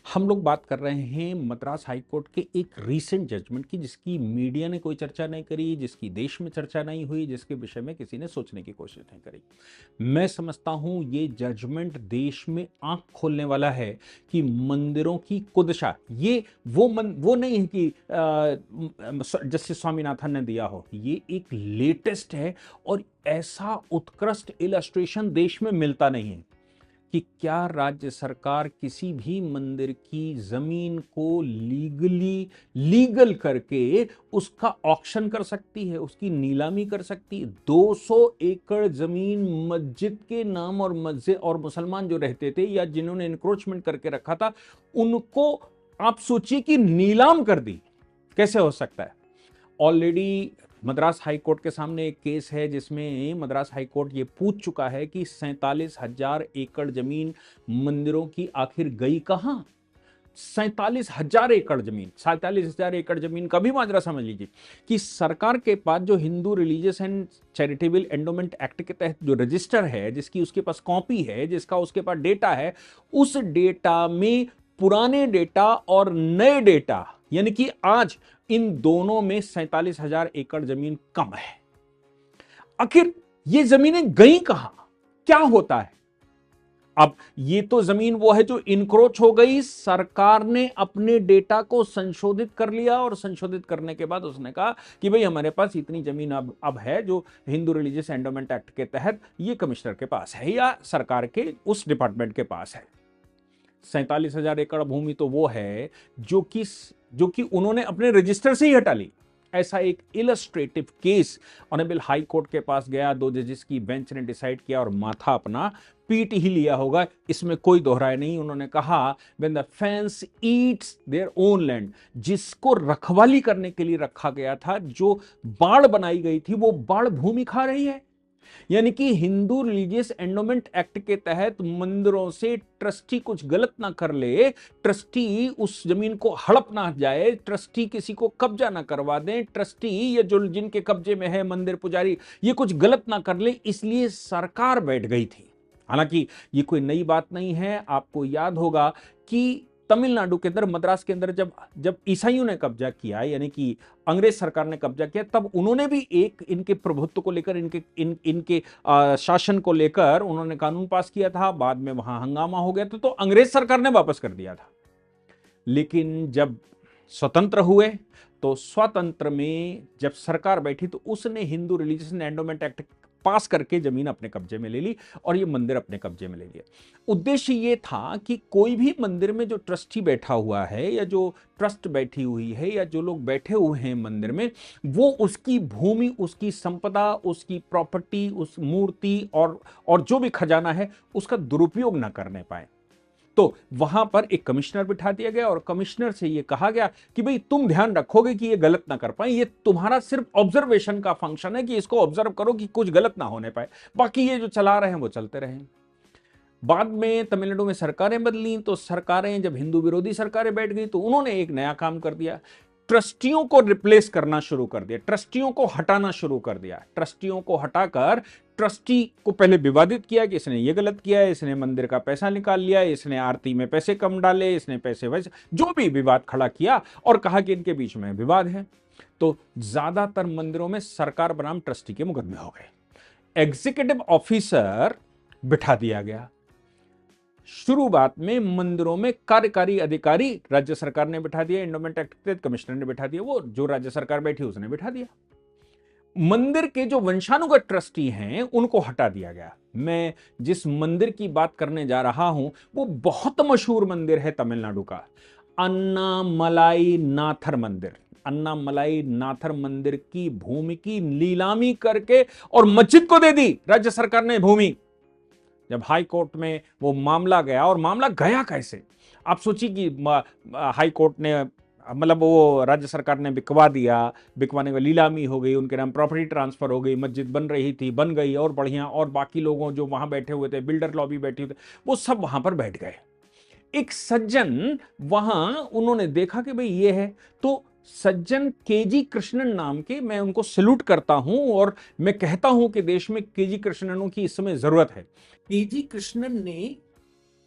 हम लोग बात कर रहे हैं मद्रास हाई कोर्ट के एक रीसेंट जजमेंट की, जिसकी मीडिया ने कोई चर्चा नहीं करी, जिसकी देश में चर्चा नहीं हुई, जिसके विषय में किसी ने सोचने की कोशिश नहीं करी। मैं समझता हूं ये जजमेंट देश में आंख खोलने वाला है कि मंदिरों की कुदशा ये वो नहीं है कि जस्टिस स्वामीनाथन ने दिया हो, ये एक लेटेस्ट है और ऐसा उत्कृष्ट इलस्ट्रेशन देश में मिलता नहीं है कि क्या राज्य सरकार किसी भी मंदिर की जमीन को लीगल करके उसका ऑक्शन कर सकती है, उसकी नीलामी कर सकती है। 200 एकड़ जमीन मस्जिद के नाम और मस्जिद और मुसलमान जो रहते थे या जिन्होंने इंक्रोचमेंट करके रखा था, उनको आप सोचिए कि नीलाम कर दी। कैसे हो सकता है? ऑलरेडी मद्रास हाई कोर्ट के सामने एक केस है जिसमें मद्रास हाई कोर्ट ये पूछ चुका है कि 47,000 एकड़ जमीन मंदिरों की आखिर गई कहां। 47,000 एकड़ जमीन, 47,000 एकड़ जमीन का भी माजरा समझ लीजिए कि सरकार के पास जो Hindu religious and charitable endowment act के तहत जो रजिस्टर है, जिसकी उसके पास कॉपी है, जिसका उसके पास डेटा है, उस डेटा में पुराने डेटा और नए डेटा यानी कि आज इन दोनों में 47,000 एकड़ जमीन कम है। आखिर ये जमीनें गई कहां? क्या होता है? अब ये तो जमीन वो है जो इनक्रोच हो गई, सरकार ने अपने डेटा को संशोधित कर लिया और संशोधित करने के बाद उसने कहा कि भाई हमारे पास इतनी जमीन अब है जो हिंदू रिलीजियस एंडोमेंट एक्ट के तहत ये कमिश्नर के पास है या सरकार के उस डिपार्टमेंट के पास है। 47,000 एकड़ भूमि तो वो है जो कि उन्होंने अपने रजिस्टर से ही हटा ली। ऐसा एक illustrative case honourable high court के पास गया, 2 जजेस की बेंच ने डिसाइड किया और माथा अपना पीट ही लिया होगा, इसमें कोई दोहराए नहीं। उन्होंने कहा when the fence Yeats their own land, जिसको रखवाली करने के लिए रखा गया था, जो बाड़ बनाई गई थी, वो बाड़ भूमि खा रही है। यानी कि हिंदू रिलीजियस एंडोमेंट एक्ट के तहत मंदिरों से ट्रस्टी कुछ गलत ना कर ले, ट्रस्टी उस जमीन को हड़प ना जाए, ट्रस्टी किसी को कब्जा ना करवा दें, ट्रस्टी ये जो जिनके कब्जे में है मंदिर पुजारी ये कुछ गलत ना कर ले, इसलिए सरकार बैठ गई थी। हालांकि ये कोई नई बात नहीं है। आपको याद होगा कि तमिलनाडु के अंदर, मद्रास के अंदर जब ईसाइयों ने कब्जा किया, यानी कि अंग्रेज सरकार ने कब्जा किया, तब उन्होंने भी एक इनके प्रभुत्व को लेकर, इनके शासन को लेकर उन्होंने कानून पास किया था। बाद में वहां हंगामा हो गया था तो अंग्रेज सरकार ने वापस कर दिया था। लेकिन जब स्वतंत्र हुए तो स्वतंत्र में जब सरकार बैठी तो उसने हिंदू रिलीजियस एंडोमेंट एक्ट पास करके जमीन अपने कब्जे में ले ली और ये मंदिर अपने कब्जे में ले लिया। उद्देश्य ये था कि कोई भी मंदिर में जो ट्रस्टी बैठा हुआ है या जो ट्रस्ट बैठी हुई है या जो लोग बैठे हुए हैं मंदिर में, वो उसकी भूमि, उसकी संपदा, उसकी प्रॉपर्टी, उस मूर्ति और जो भी खजाना है उसका दुरुपयोग ना करने पाए। तो वहां पर एक कमिश्नर बिठा दिया गया और कमिश्नर से यह कहा गया कि भाई तुम ध्यान रखोगे कि ये गलत ना कर पाए, ये तुम्हारा सिर्फ ऑब्जर्वेशन का फंक्शन है कि इसको ऑब्जर्व करो कि कुछ गलत ना होने पाए, बाकी ये जो चला रहे हैं वो चलते रहे। बाद में तमिलनाडु में सरकारें बदली तो सरकारें, जब हिंदू विरोधी सरकारें बैठ गई तो उन्होंने एक नया काम कर दिया, ट्रस्टियों को रिप्लेस करना शुरू कर दिया, ट्रस्टियों को हटाना शुरू कर दिया। ट्रस्टियों को हटाकर ट्रस्टी को पहले विवादित किया कि इसने ये गलत किया है, इसने मंदिर का पैसा निकाल लिया, इसने आरती में पैसे कम डाले, इसने पैसे वैसे जो भी विवाद खड़ा किया और कहा कि इनके बीच में विवाद है। तो ज्यादातर मंदिरों में सरकार बनाम ट्रस्टी के मुकदमे हो गए। एग्जीक्यूटिव ऑफिसर बिठा दिया गया। शुरुआत में मंदिरों में कार्यकारी अधिकारी राज्य सरकार ने बिठा दिया, एंडोमेंट एक्ट के कमिश्नर ने बिठा दिया, वो जो राज्य सरकार बैठी उसने बिठा दिया। मंदिर के जो वंशानुगत ट्रस्टी हैं उनको हटा दिया गया। मैं जिस मंदिर की बात करने जा रहा हूं वो बहुत मशहूर मंदिर है तमिलनाडु का, अन्नामलाई नाथर मंदिर। अन्नामलाई नाथर मंदिर की भूमि की नीलामी करके और मस्जिद को दे दी राज्य सरकार ने भूमि। जब हाई कोर्ट में वो मामला गया, और मामला गया कैसे, आप सोचिए कि हाई कोर्ट ने, मतलब वो राज्य सरकार ने बिकवा दिया, बिकवाने का नीलामी हो गई, उनके नाम प्रॉपर्टी ट्रांसफर हो गई, मस्जिद बन रही थी, बन गई और बढ़िया, और बाकी लोगों जो वहां बैठे हुए थे, बिल्डर लॉबी बैठी हुई थे, वो सब वहां पर बैठ गए। एक सज्जन वहां, उन्होंने देखा कि भाई ये है, तो सज्जन केजी कृष्णन नाम के, मैं उनको सैल्यूट करता हूं और मैं कहता हूं कि देश में केजी कृष्णनों की इस समय जरूरत है। केजी कृष्णन ने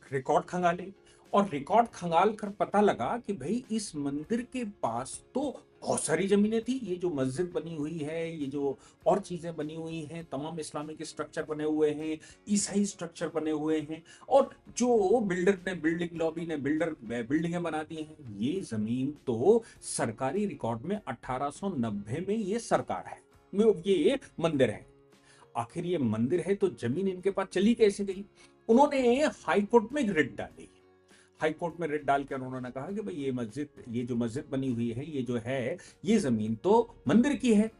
रिकॉर्ड खंगाले और रिकॉर्ड खंगाल कर पता लगा कि भाई इस मंदिर के पास तो बहुत सारी जमीनें थी। ये जो मस्जिद बनी हुई है, ये जो और चीजें बनी हुई हैं, तमाम इस्लामिक स्ट्रक्चर बने हुए हैं, ईसाई स्ट्रक्चर बने हुए हैं, और जो बिल्डर ने, बिल्डिंग लॉबी ने बिल्डिंगें बना दी हैं, ये जमीन तो सरकारी रिकॉर्ड में 1890 में ये सरकार है, ये मंदिर है। आखिर ये मंदिर है तो जमीन इनके पास चली कैसे गई? उन्होंने हाई कोर्ट में रिट डाली। हाई कोर्ट में रिट डालकर उन्होंने कहा कि भाई ये जो मस्जिद बनी हुई है, ये जो है, ये जमीन तो मंदिर की है,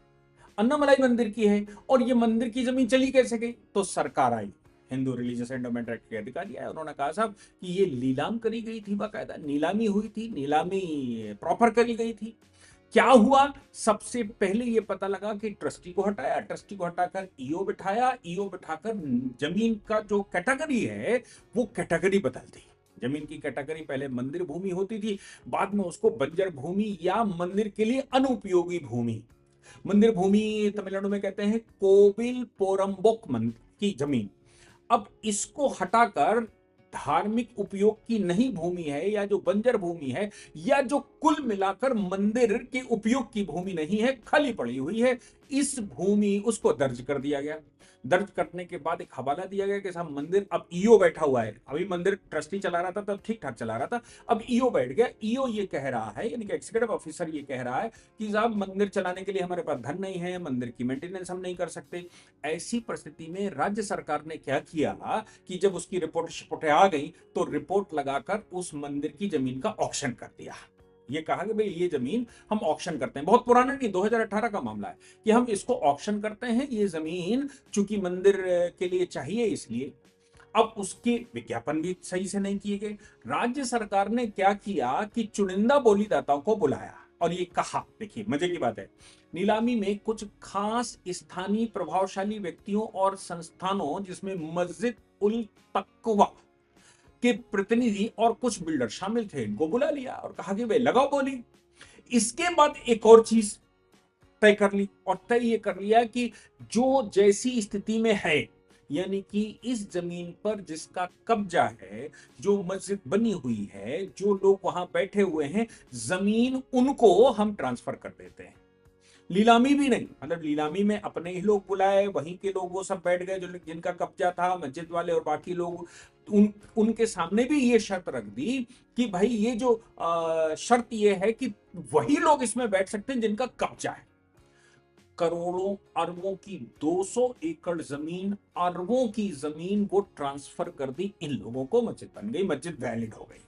अन्नामलाई मंदिर की है, और ये मंदिर की जमीन चली कैसे गई? तो सरकार आई, हिंदू रिलीजियस एंडोमेंट एक्ट के अधिकारी आए, उन्होंने कहा साहब कि ये नीलाम करी गई थी, बाकायदा नीलामी हुई थी, नीलामी प्रॉपर करी गई थी। क्या हुआ? सबसे पहले ये पता लगा कि ट्रस्टी को हटाया, ट्रस्टी को हटाकर ईओ बिठाया, ईओ बिठाकर जमीन का जो कैटेगरी है वो कैटेगरी बदल दी। जमीन की कैटेगरी पहले मंदिर भूमि होती थी, बाद में उसको बंजर भूमि या मंदिर के लिए अनुपयोगी भूमि, मंदिर भूमि तमिलनाडु में कहते हैं कोविल पोरम्बोक की जमीन, अब इसको हटाकर धार्मिक उपयोग की नहीं भूमि है, या जो बंजर भूमि है, या जो कुल मिलाकर मंदिर के उपयोग की भूमि नहीं है, खाली पड़ी हुई है, इस भूमि उसको दर्ज कर दिया गया। दर्ज करने के बाद एक हवाला दिया गया कि साहब मंदिर, अब ईओ बैठा हुआ है, अभी मंदिर ट्रस्टी चला रहा था तब ठीक ठाक चला रहा था, अब ईओ बैठ गया। ईओ ये कह रहा है, यानी कि एग्जीक्यूटिव ऑफिसर ये कह रहा है कि साहब मंदिर चलाने के लिए हमारे पास धन नहीं है, मंदिर की मेंटेनेंस हम नहीं कर सकते। ऐसी परिस्थिति में राज्य सरकार ने क्या किया कि जब उसकी रिपोर्ट आ गई तो रिपोर्ट लगाकर उस मंदिर की जमीन का ऑक्शन कर दिया। ये कहा कि भाई ये जमीन हम ऑक्शन करते हैं, बहुत पुराना नहीं, 2018 का मामला है, कि हम इसको ऑक्शन करते हैं, ये जमीन चूंकि मंदिर के लिए चाहिए इसलिए। अब उसके विज्ञापन भी सही से नहीं किए गए। राज्य सरकार ने क्या किया कि चुनिंदा बोलीदाताओं को बुलाया और ये कहा, देखिए मजे की बात है, नीलामी में कुछ खास स्थानीय प्रभावशाली व्यक्तियों और संस्थानों, जिसमें मस्जिद उल तकवा के प्रतिनिधि और कुछ बिल्डर शामिल थे, इनको बुला लिया और कहा कि भाई लगाओ बोली। इसके बाद एक और चीज तय कर ली, और तय ये कर लिया कि जो जैसी स्थिति में है, यानी कि इस जमीन पर जिसका कब्जा है, जो मस्जिद बनी हुई है, जो लोग वहां बैठे हुए हैं, जमीन उनको हम ट्रांसफर कर देते हैं। नीलामी भी नहीं, मतलब नीलामी में अपने ही लोग बुलाए, वहीं के लोग वो सब बैठ गए जो जिनका कब्जा था, मस्जिद वाले और बाकी लोग, उनके सामने भी ये शर्त रख दी कि भाई ये जो शर्त ये है कि वही लोग इसमें बैठ सकते हैं जिनका कब्जा है। करोड़ों अरबों की 200 एकड़ जमीन, अरबों की जमीन वो ट्रांसफर कर दी इन लोगों को, मस्जिद बन गई, मस्जिद वैलिड हो गई।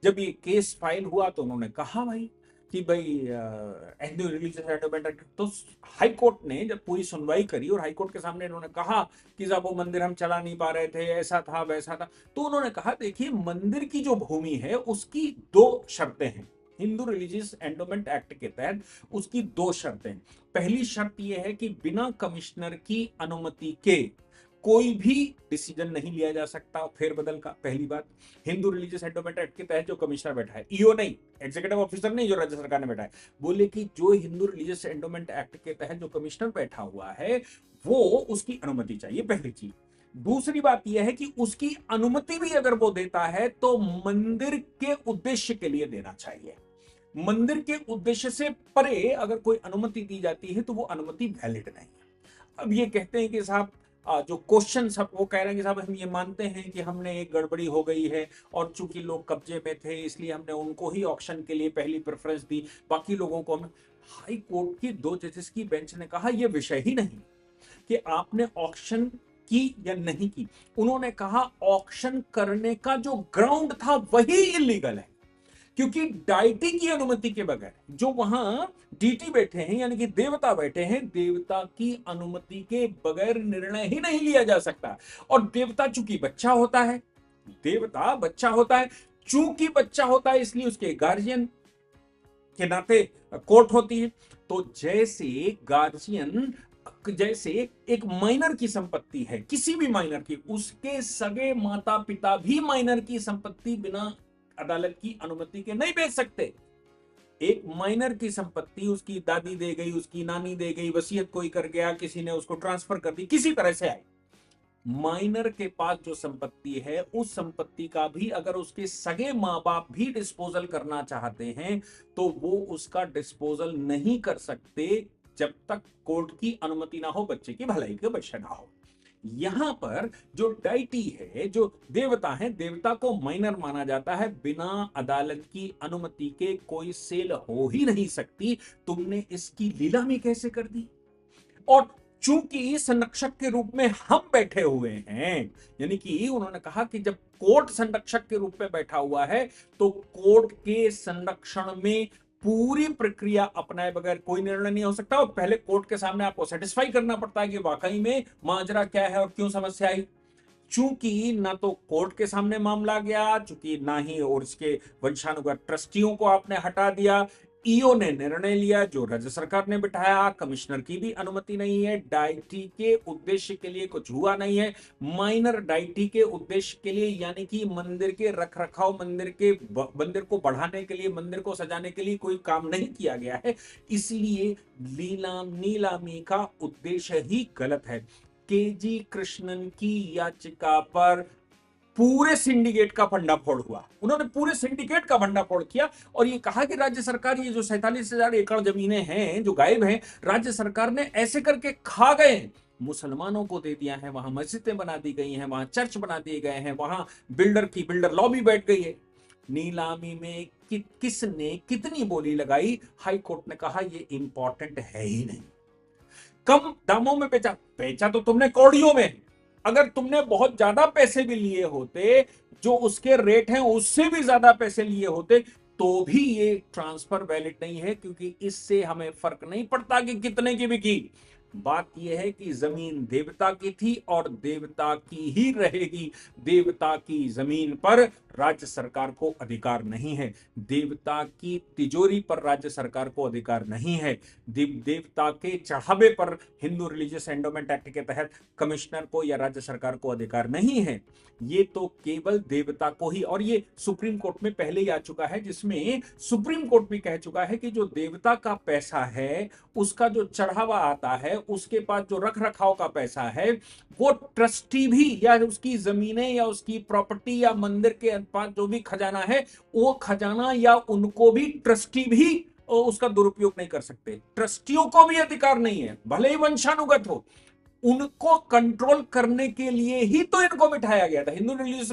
जब ये केस फाइल हुआ तो उन्होंने कहा भाई कि भाई हिंदू रिलीजियस एंडोमेंट एक्ट, तो हाई कोर्ट ने जब पूरी सुनवाई करी और हाई कोर्ट के सामने इन्होंने कहा कि साहब वो मंदिर हम चला नहीं पा रहे थे, ऐसा था वैसा था, तो उन्होंने कहा देखिए मंदिर की जो भूमि है उसकी दो शर्तें हैं, हिंदू रिलीजियस एंडोमेंट एक्ट के तहत उसकी दो शर्तें। पहली शर्त यह है कि बिना कमिश्नर की अनुमति के कोई भी डिसीजन नहीं लिया जा सकता फेरबदल का, पहली बात। हिंदू रिलीजियस एंडोमेंट एक्ट के तहत जो कमिश्नर बैठा है, ईओ नहीं, एग्जीक्यूटिव ऑफिसर नहीं, जो राज्य सरकार ने बैठा है, बोले कि जो हिंदू रिलीजियस एंडोमेंट एक्ट के तहत जो कमिश्नर बैठा हुआ है वो, उसकी अनुमति चाहिए, पहली चीज। दूसरी बात यह है कि उसकी अनुमति भी अगर वो देता है तो मंदिर के उद्देश्य के लिए देना चाहिए। मंदिर के उद्देश्य से परे अगर कोई अनुमति दी जाती है तो वो अनुमति वैलिड नहीं है। अब ये कहते हैं कि साहब जो क्वेश्चन सब वो कह रहे हैं कि साहब हम ये मानते हैं कि हमने एक गड़बड़ी हो गई है और चूंकि लोग कब्जे में थे इसलिए हमने उनको ही ऑक्शन के लिए पहली प्रेफरेंस दी, बाकी लोगों को हम। हाई कोर्ट की 2 जजेस की बेंच ने कहा यह विषय ही नहीं कि आपने ऑक्शन की या नहीं की। उन्होंने कहा ऑक्शन करने का जो ग्राउंड था वही इलीगल है, क्योंकि डाइटी की अनुमति के बगैर, जो वहां डीटी बैठे हैं यानी कि देवता बैठे हैं, देवता की अनुमति के बगैर निर्णय ही नहीं लिया जा सकता। और देवता चूंकि बच्चा होता है, देवता बच्चा होता है, चूंकि बच्चा होता है इसलिए उसके गार्जियन के नाते कोर्ट होती है। तो जैसे गार्जियन, जैसे एक माइनर की संपत्ति है, किसी भी माइनर की, उसके सगे माता पिता भी माइनर की संपत्ति बिना अदालत की अनुमति के नहीं बेच सकते। एक माइनर की संपत्ति उसकी दादी दे गई, उसकी नानी दे गई, वसीयत कोई कर गया, किसी ने उसको ट्रांसफर कर दी, किसी तरह से आई, माइनर के पास जो संपत्ति है उस संपत्ति का भी अगर उसके सगे मां बाप भी डिस्पोजल करना चाहते हैं तो वो उसका डिस्पोजल नहीं कर सकते जब तक कोर्ट की अनुमति ना हो, बच्चे की भलाई के बच्चे ना हो। यहां पर जो डाइटी है, जो देवता है, देवता को माइनर माना जाता है। बिना अदालत की अनुमति के कोई सेल हो ही नहीं सकती। तुमने इसकी लीलामी कैसे कर दी? और चूंकि संरक्षक के रूप में हम बैठे हुए हैं, यानी कि उन्होंने कहा कि जब कोर्ट संरक्षक के रूप में बैठा हुआ है तो कोर्ट के संरक्षण में पूरी प्रक्रिया अपनाए बगैर कोई निर्णय नहीं हो सकता। और पहले कोर्ट के सामने आपको सेटिस्फाई करना पड़ता है कि वाकई में माजरा क्या है और क्यों समस्या आई। चूंकि ना तो कोर्ट के सामने मामला गया, चूंकि ना ही और इसके वंशानुगत ट्रस्टियों को आपने हटा दिया, ईओ ने निर्णय लिया जो राज्य सरकार ने बिठाया, कमिश्नर की भी अनुमति नहीं है, डाइटी के उद्देश्य के लिए कुछ हुआ नहीं है, माइनर डाइटी के उद्देश्य के लिए यानी कि मंदिर के रखरखाव, मंदिर को बढ़ाने के लिए, मंदिर को सजाने के लिए कोई काम नहीं किया गया है। इसलिए नीलामी का उद्देश्य ही गलत है। केजी कृष्णन की याचिका पर पूरे सिंडिकेट का भंडाफोड़ हुआ। उन्होंने पूरे सिंडिकेट का भंडाफोड़ किया और ये कहा कि राज्य सरकार, ये जो 47,000 एकड़ जमीनें हैं जो गायब हैं, राज्य सरकार ने ऐसे करके खा गए, मुसलमानों को दे दिया है, वहां मस्जिदें बना दी गई हैं, वहां चर्च बना दिए गए हैं, वहां बिल्डर लॉबी बैठ गई है। नीलामी में किसने कितनी बोली लगाई, हाई कोर्ट ने कहा ये इंपॉर्टेंट है ही नहीं। कम दामों में बेचा तो तुमने कौड़ियों में। अगर तुमने बहुत ज्यादा पैसे भी लिए होते, जो उसके रेट हैं उससे भी ज्यादा पैसे लिए होते, तो भी ये ट्रांसफर वैलिड नहीं है, क्योंकि इससे हमें फर्क नहीं पड़ता कि कितने की बिकी। बात यह है कि जमीन देवता की थी और देवता की ही रहेगी। देवता की जमीन पर राज्य सरकार को अधिकार नहीं है। देवता की तिजोरी पर राज्य सरकार को अधिकार नहीं है। देवता के चढ़ावे पर हिंदू रिलीजियस एंडोमेंट एक्ट के तहत कमिश्नर को या राज्य सरकार को अधिकार नहीं है। ये तो केवल देवता को ही, और ये सुप्रीम कोर्ट में पहले ही आ चुका है, जिसमें सुप्रीम कोर्ट भी कह चुका है कि जो देवता का पैसा है, उसका जो चढ़ावा आता है, उसके पास जो रख रखाव का पैसा है, वो ट्रस्टी भी, या उसकी जमीनें या उसकी प्रॉपर्टी या मंदिर के पास जो भी खजाना है, वो खजाना या उनको भी ट्रस्टी भी उसका दुरुपयोग नहीं कर सकते। ट्रस्टियों को भी अधिकार नहीं है, भले ही वंशानुगत हो। उनको कंट्रोल करने के लिए ही तो इनको बिठाया गया था, हिंदू रिलीजियस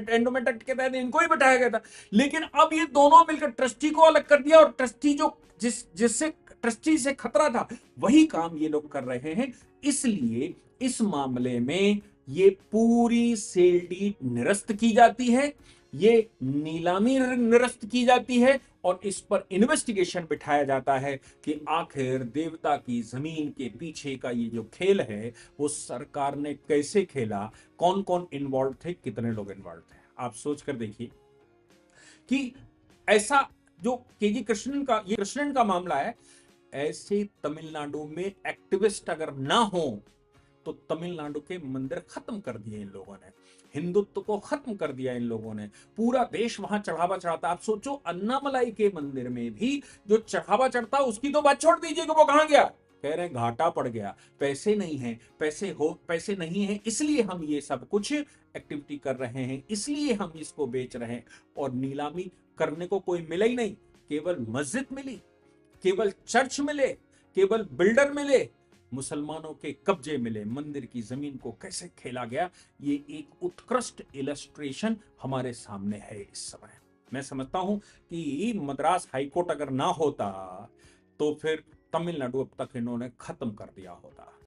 एंडोमेंट एक्ट के तहत इनको ही बिठाया गया था। लेकिन अब ये दोनों मिलकर ट्रस्टी को अलग कर दिया, और ट्रस्टी जो जिससे ट्रस्टी से खतरा था, वही काम ये लोग कर रहे हैं। इसलिए इस मामले में ये पूरी सेल डीड निरस्त की जाती है, ये नीलामी निरस्त की जाती है, और इस पर इन्वेस्टिगेशन बिठाया जाता है कि आखिर देवता की जमीन के पीछे का ये जो खेल है वो सरकार ने कैसे खेला, कौन कौन इन्वॉल्व थे, कितने लोग इन्वॉल्व थे। आप सोच कर देखिए कि ऐसा जो केजी कृष्णन का मामला है, ऐसे तमिलनाडु में एक्टिविस्ट अगर ना हो तो तमिलनाडु के मंदिर खत्म कर दिए इन लोगों ने, हिंदुत्व को खत्म कर दिया इन लोगों ने, पूरा देश वहां चढ़ावा चढ़ाता। आप सोचो, अन्नामलाई के मंदिर में भी जो चढ़ावा चढ़ता, उसकी तो बात छोड़ दीजिए कि वो कहां गया। कह रहे हैं घाटा पड़ गया, पैसे नहीं है, पैसे नहीं है, इसलिए हम ये सब कुछ एक्टिविटी कर रहे हैं, इसलिए हम इसको बेच रहे हैं। और नीलामी करने को कोई मिला ही नहीं, केवल मस्जिद मिली, केवल चर्च मिले, केवल बिल्डर मिले, मुसलमानों के कब्जे मिले, मंदिर की जमीन को कैसे खेला गया। ये एक उत्कृष्ट इलस्ट्रेशन हमारे सामने है इस समय। मैं समझता हूं कि मद्रास हाईकोर्ट अगर ना होता तो फिर तमिलनाडु अब तक इन्होंने खत्म कर दिया होता।